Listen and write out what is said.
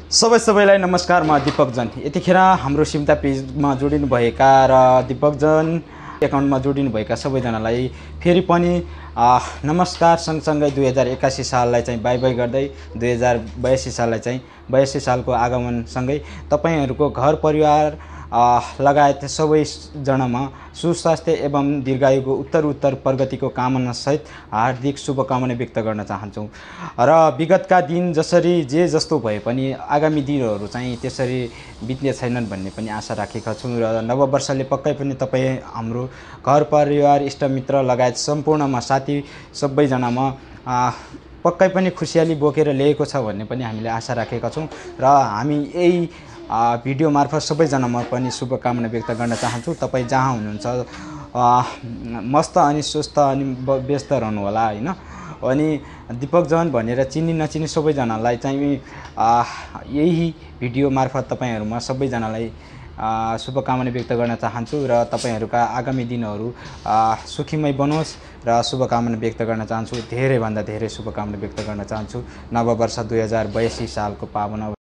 सबैलाई नमस्कार। म दीपक जन। यतिखेर हाम्रो सिमता पेजमा जोडिनु भएका र दीपक जन एकाउन्टमा जोडिनु भएका सबैजनालाई फेरि पनि नमस्कार। सँगसँगै 2081 साललाई चाहिँ बाई बाई गर्दै 2082 साललाई चाहिँ 82 सालको आगमनसँगै तपाईहरुको घर परिवार लगायत सबैजनामा सुस्वास्थ्य एवं दीर्घायुको उत्तर प्रगतिको कामना सहित हार्दिक शुभकामना व्यक्त गर्न चाहन्छु। र विगतका दिन जसरी जे जस्तो भए पनि आगामी दिनहरू चाहिँ त्यसरी बित्ने छैनन् भन्ने पनि आशा राखेका छु। र नववर्षले पक्कै पनि तपाई हाम्रो घर परिवार इष्टमित्र लगायत सम्पूर्णमा साथी सबैजनामा पक्कै पनि खुशियाली बोकेर ल्याएको छ भन्ने पनि हामीले आशा राखेका छौं। र हामी यही भिडियो मार्फत सबैजनामा पनि शुभकामना व्यक्त गर्न चाहन्छु। तपाई जहाँ हुनुहुन्छ मस्त अनि स्वस्थ अनि व्यस्त रहनु होला हैन। अनि दीपक जन भनेर चिनी नचिनी सबैजनालाई चाहिँ यही भिडियो मार्फत तपाईहरुमा सबैजनालाई शुभकामना व्यक्त गर्न चाहन्छु। र तपाईहरुका आगामी दिनहरू सुखीमय बनोस् र शुभकामना व्यक्त गर्न चाहन्छु। धेरै भन्दा धेरै शुभकामना व्यक्त गर्न चाहन्छु। नववर्ष 2082 सालको पावन